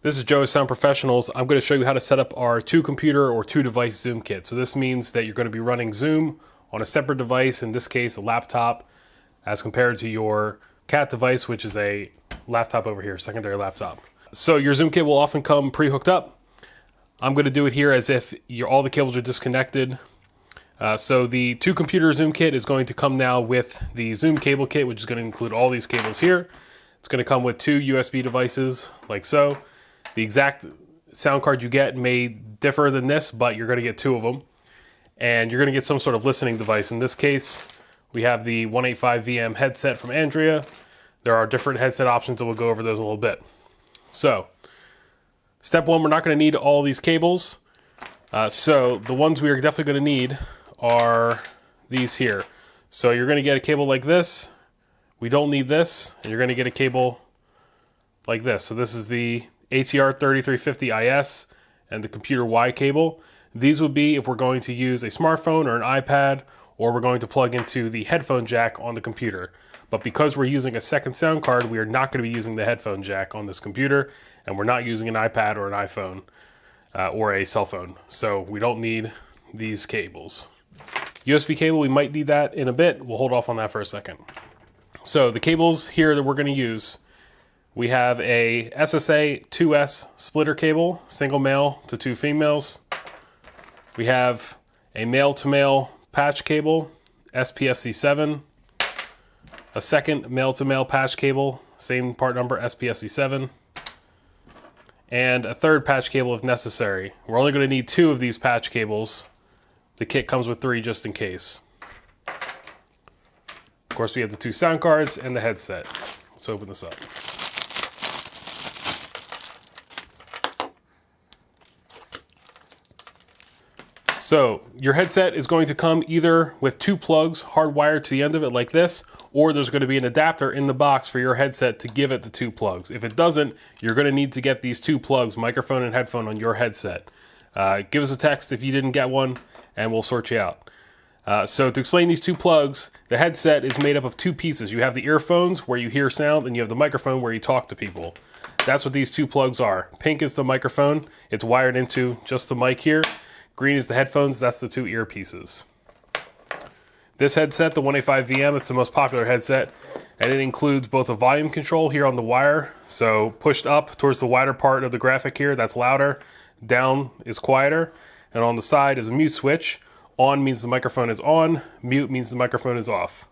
This is Joe with Sound Professionals. I'm going to show you how to set up our 2-computer or 2-device Zoom kit. So this means that you're going to be running Zoom on a separate device, in this case a laptop, as compared to your cat device, which is a laptop over here, secondary laptop. So your Zoom kit will often come pre-hooked up. I'm going to do it here as if all the cables are disconnected. So the 2-computer Zoom kit is going to come now with the Zoom cable kit, which is going to include all these cables here. It's going to come with 2 USB devices, like so. The exact sound card you get may differ than this, but you're going to get 2 of them. And you're going to get some sort of listening device. In this case, we have the 185VM headset from Andrea. There are different headset options, and we'll go over those a little bit. So, step 1, we're not going to need all these cables. So the ones we are definitely going to need are these here. So you're going to get a cable like this. We don't need this. And you're going to get a cable like this. So this is the ATR 3350 IS and the computer Y cable. These would be if we're going to use a smartphone or an iPad, or we're going to plug into the headphone jack on the computer. But because we're using a second sound card, we are not going to be using the headphone jack on this computer, and we're not using an iPad or an iPhone or a cell phone. So we don't need these cables. USB cable, we might need that in a bit. We'll hold off on that for a second. So the cables here that we're going to use, we have a SSA 2S splitter cable, single male to 2 females. We have a male-to-male patch cable, SPSC7. A second male-to-male patch cable, same part number, SPSC7. And a third patch cable if necessary. We're only going to need 2 of these patch cables. The kit comes with 3 just in case. Of course, we have the 2 sound cards and the headset. Let's open this up. So your headset is going to come either with 2 plugs hardwired to the end of it like this, or there's going to be an adapter in the box for your headset to give it the 2 plugs. If it doesn't, you're going to need to get these 2 plugs, microphone and headphone, on your headset. Give us a text if you didn't get one, and we'll sort you out. So to explain these 2 plugs, the headset is made up of 2 pieces. You have the earphones where you hear sound, and you have the microphone where you talk to people. That's what these 2 plugs are. Pink is the microphone. It's wired into just the mic here. Green is the headphones. That's the 2 earpieces. This headset, the 185VM, is the most popular headset, and it includes both a volume control here on the wire. So pushed up towards the wider part of the graphic here, that's louder. Down is quieter. And on the side is a mute switch. On means the microphone is on. Mute means the microphone is off.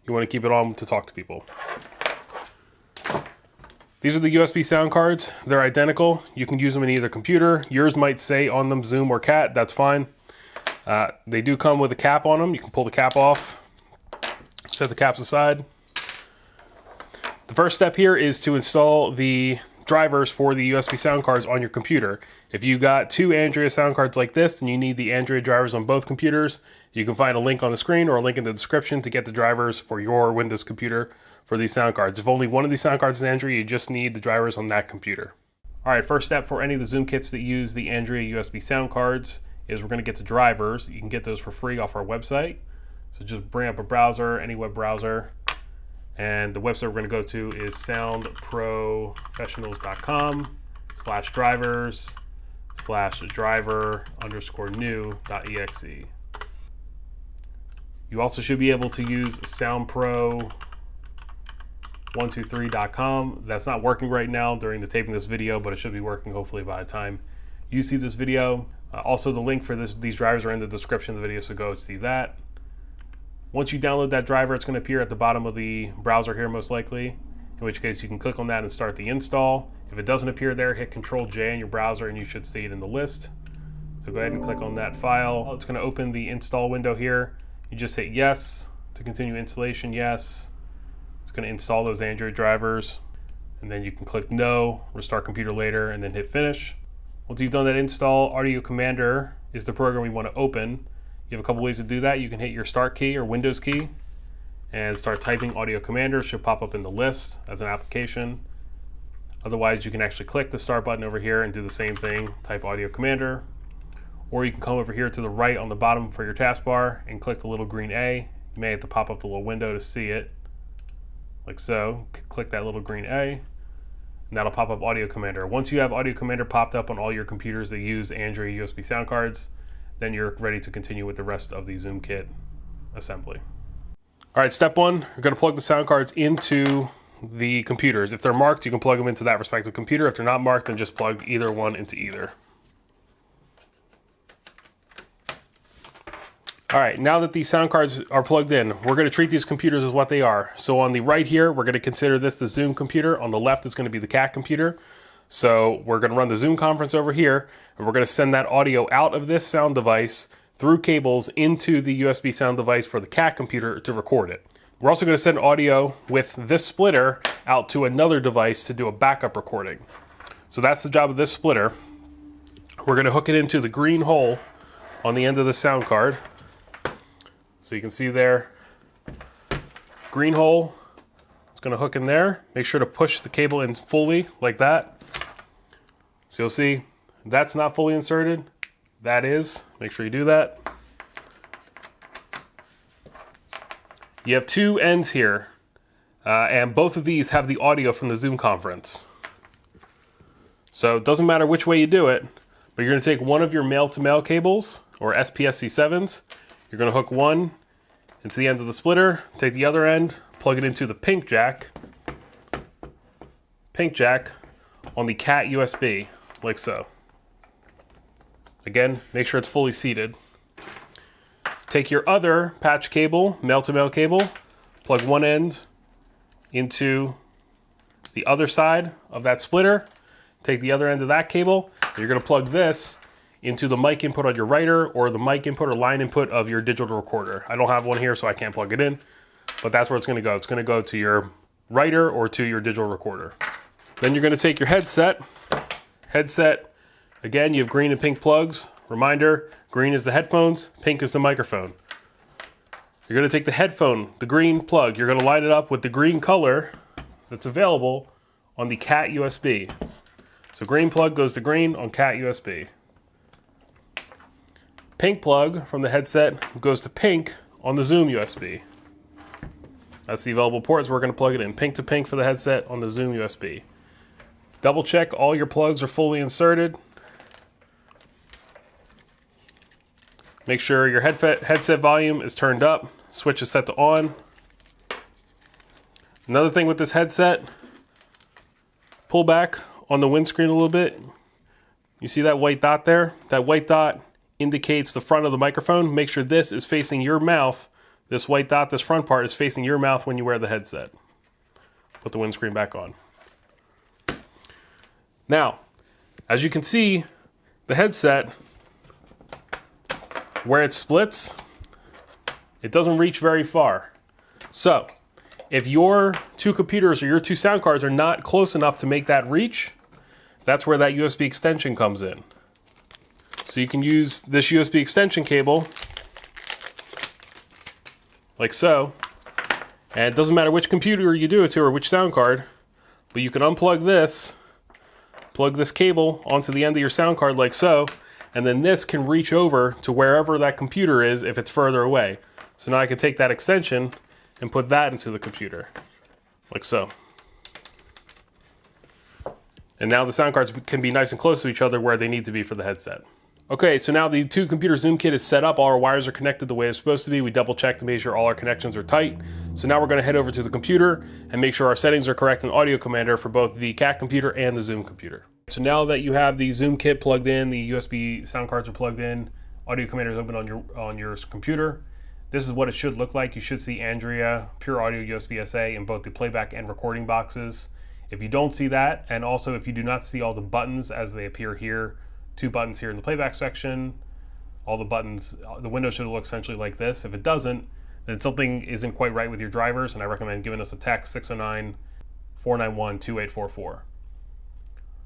You want to keep it on to talk to people. These are the USB sound cards. They're identical. You can use them in either computer. Yours might say on them Zoom or Cat. That's fine. They do come with a cap on them. You can pull the cap off, set the caps aside. The first step here is to install the drivers for the USB sound cards on your computer. If you got 2 Andrea sound cards like this, then you need the Andrea drivers on both computers. You can find a link on the screen or a link in the description to get the drivers for your Windows computer for these sound cards. If only one of these sound cards is Andrea, you just need the drivers on that computer. All right, first step for any of the Zoom kits that use the Andrea USB sound cards is we're going to get the drivers. You can get those for free off our website. So just bring up a browser, any web browser, and the website we're going to go to is soundprofessionals.com/driver_new.exe. You also should be able to use soundpro123.com. That's not working right now during the taping of this video, but it should be working hopefully by the time you see this video. Also, the link for these drivers are in the description of the video, so go see that. Once you download that driver, it's going to appear at the bottom of the browser here most likely, in which case you can click on that and start the install. If it doesn't appear there, hit Control-J in your browser and you should see it in the list. So go ahead and click on that file. It's going to open the install window here. You just hit yes to continue installation, yes. It's going to install those Android drivers, and then you can click no, restart computer later, and then hit finish. Once you've done that install, Audiocommander is the program we want to open. You have a couple ways to do that. You can hit your start key or Windows key and start typing Audiocommander. It should pop up in the list as an application. Otherwise, you can actually click the start button over here and do the same thing, type Audiocommander. Or you can come over here to the right on the bottom for your taskbar and click the little green A. You may have to pop up the little window to see it, like so. Click that little green A. and that'll pop up Audiocommander. Once you have Audiocommander popped up on all your computers that use Andrea USB sound cards, then you're ready to continue with the rest of the Zoom kit assembly. All right, step one, you're gonna plug the sound cards into the computers. If they're marked, you can plug them into that respective computer. If they're not marked, then just plug either one into either. All right, now that these sound cards are plugged in, we're gonna treat these computers as what they are. So on the right here, we're gonna consider this the Zoom computer. On the left, it's gonna be the CAT computer. So we're gonna run the Zoom conference over here, and we're gonna send that audio out of this sound device through cables into the USB sound device for the CAT computer to record it. We're also gonna send audio with this splitter out to another device to do a backup recording. So that's the job of this splitter. We're gonna hook it into the green hole on the end of the sound card. So you can see there, green hole, it's gonna hook in there. Make sure to push the cable in fully like that. So you'll see that's not fully inserted. That is, make sure you do that. You have two ends here, and both of these have the audio from the Zoom conference. So it doesn't matter which way you do it, but you're gonna take one of your male-to-male cables, or SPSC7s, you're gonna hook one into the end of the splitter, take the other end, plug it into the pink jack on the CAT USB, like so. Again, make sure it's fully seated. Take your other patch cable, male-to-male cable, plug one end into the other side of that splitter, take the other end of that cable, and you're gonna plug this into the mic input on your writer or the mic input or line input of your digital recorder. I don't have one here, so I can't plug it in, but that's where it's gonna go. It's gonna go to your writer or to your digital recorder. Then you're gonna take your headset. Again, you have green and pink plugs. Reminder, green is the headphones, pink is the microphone. You're gonna take the headphone, the green plug, you're gonna line it up with the green color that's available on the CAT USB. So green plug goes to green on CAT USB. Pink plug from the headset goes to pink on the Zoom USB. That's the available ports. We're going to plug it in pink to pink for the headset on the Zoom USB. Double check all your plugs are fully inserted. Make sure your headset volume is turned up. Switch is set to on. Another thing with this headset, pull back on the windscreen a little bit. You see that white dot there? That white dot indicates the front of the microphone. Make sure this is facing your mouth. This white dot, this front part, is facing your mouth when you wear the headset. Put the windscreen back on. Now, as you can see, the headset, where it splits, it doesn't reach very far. So, if your two computers or your two sound cards are not close enough to make that reach, that's where that USB extension comes in. So you can use this USB extension cable, like so, and it doesn't matter which computer you do it to or which sound card, but you can unplug this, plug this cable onto the end of your sound card like so, and then this can reach over to wherever that computer is if it's further away. So now I can take that extension and put that into the computer, like so. And now the sound cards can be nice and close to each other where they need to be for the headset. Okay, so now the two computer Zoom kit is set up. All our wires are connected the way it's supposed to be. We double check to make sure all our connections are tight. So now we're gonna head over to the computer and make sure our settings are correct in Audiocommander for both the CAT computer and the Zoom computer. So now that you have the Zoom kit plugged in, the USB sound cards are plugged in, Audiocommander is open on your computer. This is what it should look like. You should see Andrea Pure Audio USB SA in both the playback and recording boxes. If you don't see that, and also if you do not see all the buttons as they appear here, two buttons here in the playback section, all the buttons, the window should look essentially like this. If it doesn't, then something isn't quite right with your drivers, and I recommend giving us a text 609-491-2844.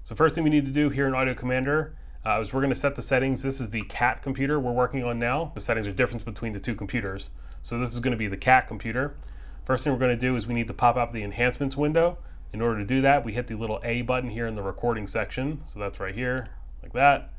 So first thing we need to do here in Audiocommander is we're going to set the settings. This is the CAT computer we're working on now. The settings are different between the two computers. So this is going to be the CAT computer. First thing we're going to do is we need to pop up the enhancements window. In order to do that, we hit the little A button here in the recording section. So that's right here, like that.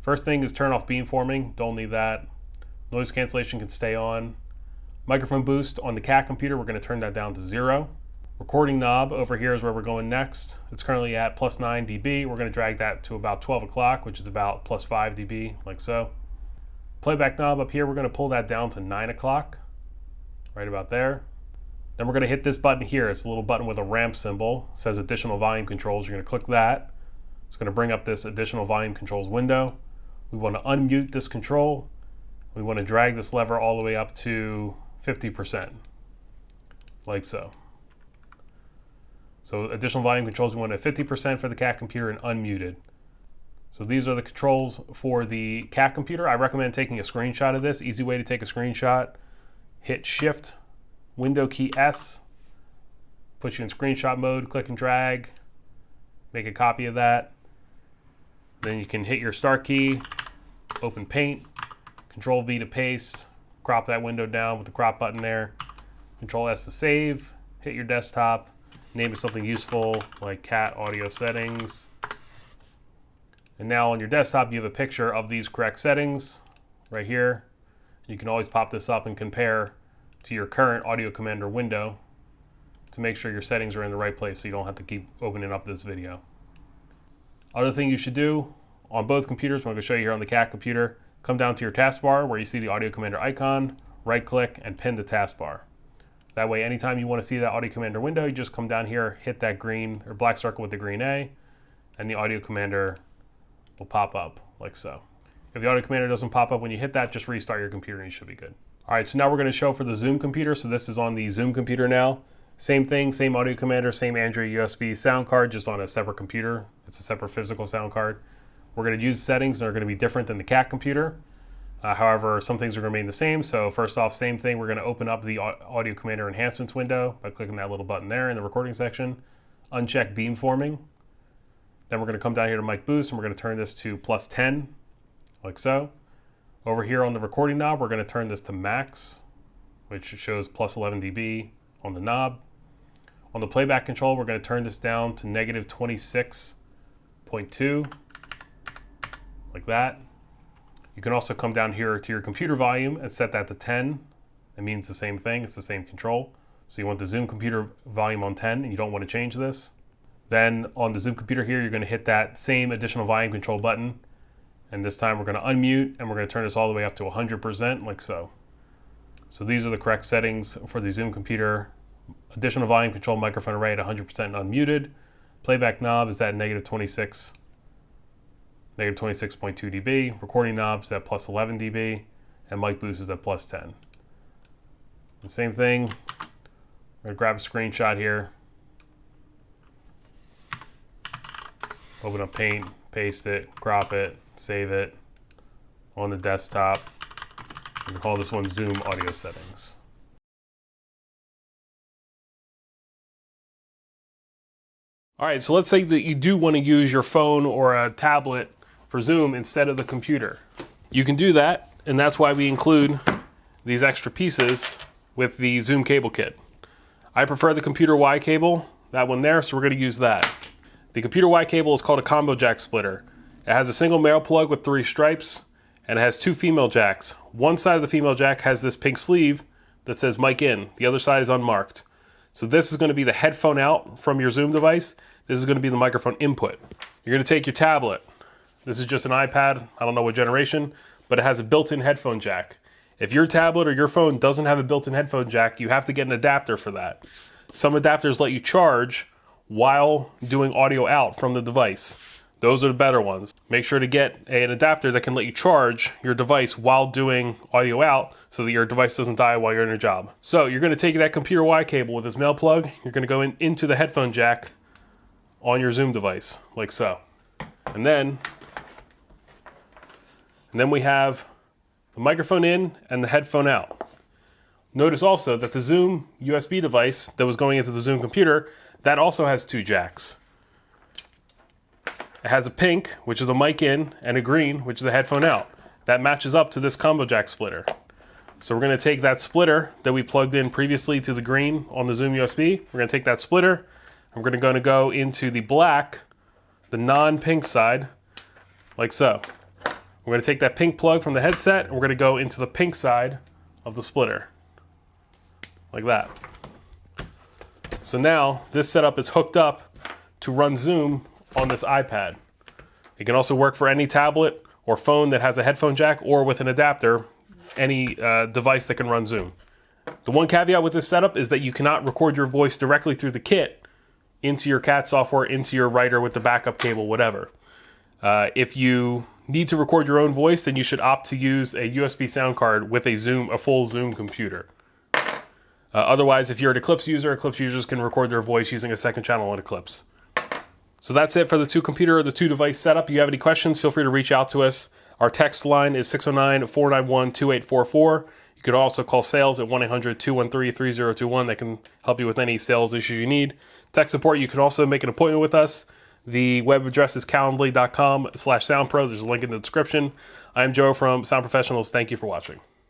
First thing is turn off beamforming. Don't need that. Noise cancellation can stay on. Microphone boost on the CAT computer, we're going to turn that down to 0. Recording knob over here is where we're going next. It's currently at +9 dB. We're going to drag that to about 12 o'clock, which is about +5 dB, like so. Playback knob up here, we're going to pull that down to 9 o'clock, right about there. Then we're going to hit this button here. It's a little button with a ramp symbol. It says additional volume controls. You're going to click that. It's going to bring up this additional volume controls window. We want to unmute this control. We want to drag this lever all the way up to 50%, like so. So additional volume controls, we want at 50% for the cat computer and unmuted. So these are the controls for the cat computer. I recommend taking a screenshot of this. Easy way to take a screenshot. Hit Shift, Window key S, puts you in screenshot mode, click and drag, make a copy of that. Then you can hit your Start key, open Paint, Control V to paste, crop that window down with the crop button there, Control S to save, hit your desktop, name it something useful like cat audio settings. And now on your desktop, you have a picture of these correct settings right here. You can always pop this up and compare to your current Audiocommander window to make sure your settings are in the right place so you don't have to keep opening up this video. Other thing you should do on both computers, I'm going to show you here on the cat computer, come down to your taskbar where you see the Audiocommander icon, right click and pin the taskbar. That way, anytime you want to see that Audiocommander window, you just come down here, hit that green or black circle with the green A, and the Audiocommander will pop up like so. If the Audiocommander doesn't pop up when you hit that, just restart your computer and you should be good. All right, so now we're going to show for the Zoom computer. So this is on the Zoom computer now. Same thing, same Audiocommander, same Andrea USB sound card, just on a separate computer. It's a separate physical sound card. We're going to use settings that are going to be different than the cat computer. However, some things are going to remain the same. So first off, same thing, we're going to open up the Audiocommander enhancements window by clicking that little button there in the recording section. Uncheck beamforming. Then we're going to come down here to mic boost and we're going to turn this to +10, like so. Over here on the recording knob, we're going to turn this to max, which shows +11 dB on the knob. On the playback control, we're going to turn this down to -26.2, like that. You can also come down here to your computer volume and set that to 10. It means the same thing, it's the same control. So you want the Zoom computer volume on 10 and you don't want to change this. Then on the Zoom computer here, you're going to hit that same additional volume control button. And this time we're going to unmute and we're going to turn this all the way up to 100%, like so. So these are the correct settings for the Zoom computer. Additional volume control microphone array at 100% unmuted. Playback knob is at -26.2 dB. Recording knob is at +11 dB. And mic boost is at +10. The same thing. I'm going to grab a screenshot here. Open up Paint, paste it, crop it, save it on the desktop. We can call this one Zoom audio settings. All right, so let's say that you do want to use your phone or a tablet for Zoom instead of the computer. You can do that, and that's why we include these extra pieces with the Zoom cable kit. I prefer the computer Y cable, that one there, so we're going to use that. The computer Y cable is called a combo jack splitter. It has a single male plug with 3 stripes, and it has 2 female jacks. One side of the female jack has this pink sleeve that says mic in. The other side is unmarked. So this is going to be the headphone out from your Zoom device. This is going to be the microphone input. You're going to take your tablet. This is just an iPad. I don't know what generation, but it has a built-in headphone jack. If your tablet or your phone doesn't have a built-in headphone jack, you have to get an adapter for that. Some adapters let you charge while doing audio out from the device. Those are the better ones. Make sure to get an adapter that can let you charge your device while doing audio out so that your device doesn't die while you're in your job. So you're going to take that computer Y cable with this male plug, you're going to go into the headphone jack on your Zoom device, like so. And then we have the microphone in and the headphone out. Notice also that the Zoom USB device that was going into the Zoom computer, that also has 2 jacks. It has a pink, which is a mic in, and a green, which is a headphone out. That matches up to this combo jack splitter. So we're going to take that splitter that we plugged in previously to the green on the Zoom USB. We're going to take that splitter, and we're going to go into the black, the non-pink side, like so. We're going to take that pink plug from the headset, and we're going to go into the pink side of the splitter, like that. So now this setup is hooked up to run Zoom on this iPad. It can also work for any tablet or phone that has a headphone jack, or with an adapter, any device that can run Zoom. The one caveat with this setup is that you cannot record your voice directly through the kit into your CAT software, into your writer with the backup cable, whatever. If you need to record your own voice, then you should opt to use a USB sound card with a full Zoom computer. Otherwise, if you're an Eclipse user, Eclipse users can record their voice using a second channel in Eclipse. So that's it for the 2-computer or the 2-device setup. If you have any questions, feel free to reach out to us. Our text line is 609-491-2844. You could also call sales at 1-800-213-3021. They can help you with any sales issues you need. Tech support, you can also make an appointment with us. The web address is calendly.com/soundpro. There's a link in the description. I'm Joe from Sound Professionals. Thank you for watching.